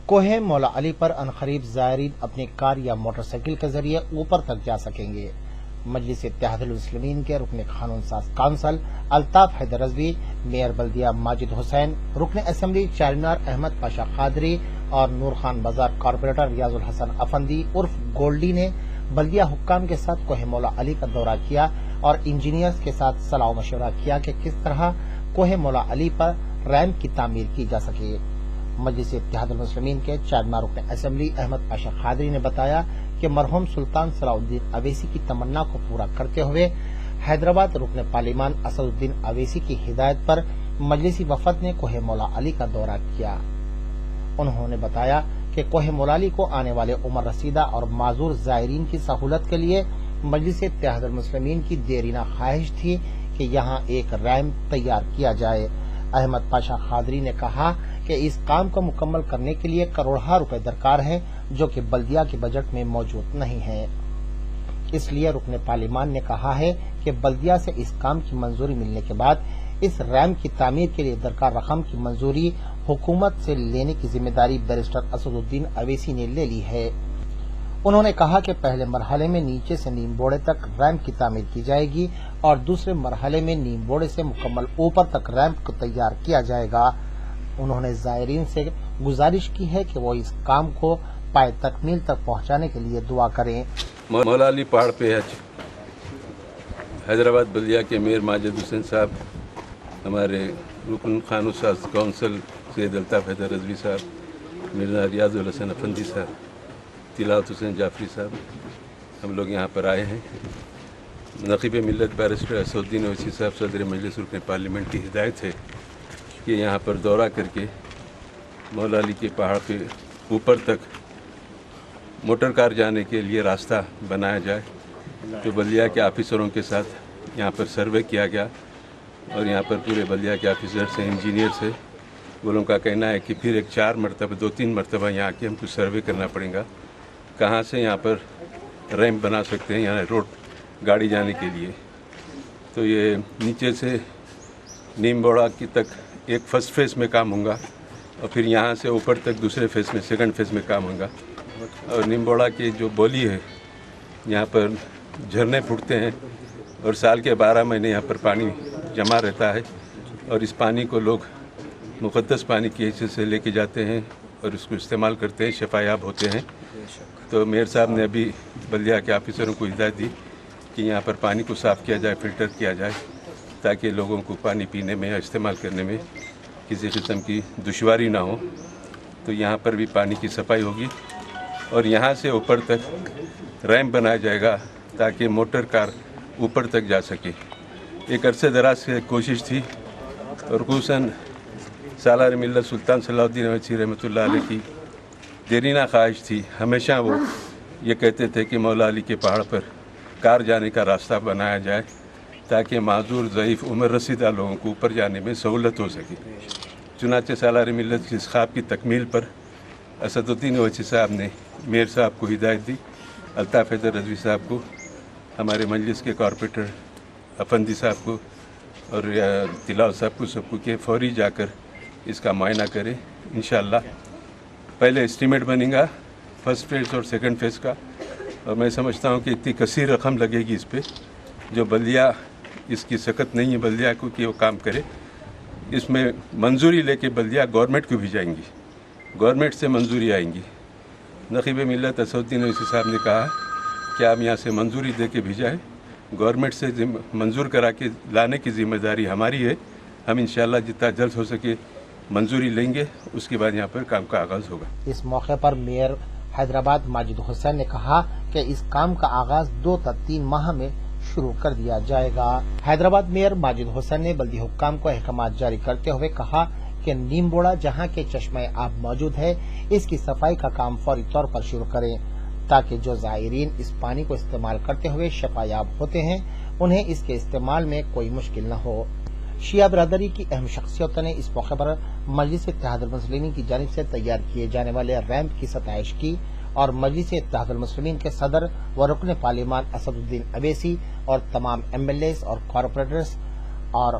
کوہ مولا علی پر عنقریب زائرین اپنی کار یا موٹر سائیکل کے ذریعے اوپر تک جا سکیں گے۔ مجلس اتحاد المسلمین کے رکن قانون ساز کونسل الطاف حیدر رضوی، میئر بلدیہ ماجد حسین، رکن اسمبلی چارمینار احمد پاشا قادری اور نور خان بازار کارپوریٹر ریاض الحسن افندی عرف گولڈی نے بلدیہ حکام کے ساتھ کوہ مولا علی کا دورہ کیا اور انجینئرز کے ساتھ صلاح و مشورہ کیا کہ کس طرح کوہ مولا علی پر ریمپ کی تعمیر کی جا سکے۔ مجلس اتحاد المسلمین کے چارمینار رکن اسمبلی احمد پاشا قادری نے بتایا کہ مرحوم سلطان صلاح الدین اویسی کی تمنا کو پورا کرتے ہوئے حیدرآباد رکن پارلیمان اسد الدین اویسی کی ہدایت پر مجلسی وفد نے کوہ مولا علی کا دورہ کیا۔ انہوں نے بتایا کہ کوہ مولا علی کو آنے والے عمر رسیدہ اور معذور زائرین کی سہولت کے لیے مجلس اتحاد المسلمین کی دیرینہ خواہش تھی کہ یہاں ایک ریمپ تیار کیا جائے۔ احمد پاشا قادری نے کہا کہ اس کام کو مکمل کرنے کے لیے کروڑہا روپے درکار ہیں جو کہ بلدیہ کے بجٹ میں موجود نہیں ہے۔ اس لیے رکن پارلیمان نے کہا ہے کہ بلدیہ سے اس کام کی منظوری ملنے کے بعد اس ریمپ کی تعمیر کے لیے درکار رقم کی منظوری حکومت سے لینے کی ذمہ داری بیرسٹر اسد الدین اویسی نے لے لی ہے۔ انہوں نے کہا کہ پہلے مرحلے میں نیچے سے نیم بوڑے تک ریمپ کی تعمیر کی جائے گی اور دوسرے مرحلے میں نیم بوڑے سے مکمل اوپر تک ریمپ کو تیار کیا جائے گا۔ انہوں نے زائرین سے گزارش کی ہے کہ وہ اس کام کو پائے تکمیل تک پہنچانے کے لیے دعا کریں۔ مولا علی پہاڑ پہ حج حیدرآباد بلدیہ کے میئر ماجد حسین صاحب، ہمارے رکن قانون ساز کونسل سید الطاف حیدر رضوی صاحب، مرزا ریاض الحسن افندی صاحب، تلاوت حسین جعفری صاحب، ہم لوگ یہاں پر آئے ہیں۔ نقیب ملت بیرسٹر اسد الدین اویسی صاحب صدر مجلس رکن پارلیمنٹ کی ہدایت ہے کہ یہاں پر دورہ کر کے مولا علی کے پہاڑ پہ اوپر تک موٹر کار جانے کے لیے راستہ بنایا جائے۔ تو بلدیہ کے آفیسروں کے ساتھ یہاں پر سروے کیا گیا اور یہاں پر پورے بلدیہ کے آفیسر سے انجینئر سے وہ لوگوں کا کہنا ہے کہ پھر ایک 2-3 مرتبہ یہاں کے ہم کو سروے کرنا پڑے گا کہاں سے یہاں پر ریمپ بنا سکتے ہیں یہاں روڈ گاڑی جانے کے لیے۔ تو یہ نیچے سے نیم بوڑا کی تک ایک فرسٹ فیز میں کام ہوگا اور پھر یہاں سے اوپر تک دوسرے فیز میں سیکنڈ فیز میں کام ہوگا۔ اور نیم بوڑا کی جو بولی ہے یہاں پر جھرنے پھوٹتے ہیں اور سال کے 12 مہینے یہاں پر پانی جمع رہتا ہے اور اس پانی کو لوگ مقدس پانی کی حیثیت سے لے کے جاتے ہیں اور اس کو استعمال کرتے ہیں، شفا یاب ہوتے ہیں۔ تو میئر صاحب نے ابھی بلدیہ کے آفیسروں کو ہدایت دی کہ یہاں پر پانی کو صاف کیا جائے، فلٹر کیا جائے تاکہ لوگوں کو پانی پینے میں یا استعمال کرنے میں کسی قسم کی دشواری نہ ہو۔ تو یہاں پر بھی پانی کی صفائی ہوگی اور یہاں سے اوپر تک ریمپ بنایا جائے گا تاکہ موٹر کار اوپر تک جا سکے۔ ایک عرصے دراز سے کوشش تھی اور خصوصاً سالار ملت سلطان صلاح الدین اویسی رحمۃ اللہ علیہ کی دیرینہ خواہش تھی۔ ہمیشہ وہ یہ کہتے تھے کہ مولا علی کے پہاڑ پر کار جانے کا راستہ بنایا جائے تاکہ معذور ضعیف عمر رسیدہ لوگوں کو اوپر جانے میں سہولت ہو سکے۔ چنانچہ سالار ملت کی اس خواب کی تکمیل پر اسد الدین اویسی صاحب نے میئر صاحب کو ہدایت دی، الطاف حیدر رضوی صاحب کو، ہمارے مجلس کے کارپوریٹر افندی صاحب کو اور تلاوت صاحب کو، سب کو کہ فوری جا کر اس کا معائنہ کریں۔ انشاءاللہ پہلے اسٹیمیٹ بنے گا فرسٹ فیز اور سیکنڈ فیز کا، اور میں سمجھتا ہوں کہ اتنی کثیر رقم لگے گی اس پہ جو بلدیہ اس کی سخت نہیں ہے بلدیہ کو کہ وہ کام کرے۔ اس میں منظوری لے کے بلدیہ گورنمنٹ کو بھی جائیں گی، گورنمنٹ سے منظوری آئیں گی۔ نقیب ملت اسد الدین اویسی صاحب نے کہا کہ آپ یہاں سے منظوری دے کے بھیجائیں، گورنمنٹ سے منظور کرا کے لانے کی ذمہ داری ہماری ہے۔ ہم انشاءاللہ جتنا جلد ہو سکے منظوری لیں گے، اس کے بعد یہاں پر کام کا آغاز ہوگا۔ اس موقع پر میئر حیدرآباد ماجد حسین نے کہا کہ اس کام کا آغاز 2 تا 3 ماہ میں شروع کر دیا جائے گا۔ حیدرآباد میئر ماجد حسین نے بلدی حکام کو احکامات جاری کرتے ہوئے کہا کہ نیم بوڑا جہاں کے چشمہ آب موجود ہے اس کی صفائی کا کام فوری طور پر شروع کریں تاکہ جو زائرین اس پانی کو استعمال کرتے ہوئے شفا یاب ہوتے ہیں انہیں اس کے استعمال میں کوئی مشکل نہ ہو۔ شیعہ برادری کی اہم شخصیتوں نے اس موقع پر مجلس اتحاد المسلمین کی جانب سے تیار کیے جانے والے ریمپ کی ستائش کی اور مجلس اتحاد المسلمین کے صدر و رکن پارلیمان اسد الدین اویسی اور تمام ایم ایل ایز اور کارپوریٹرز اور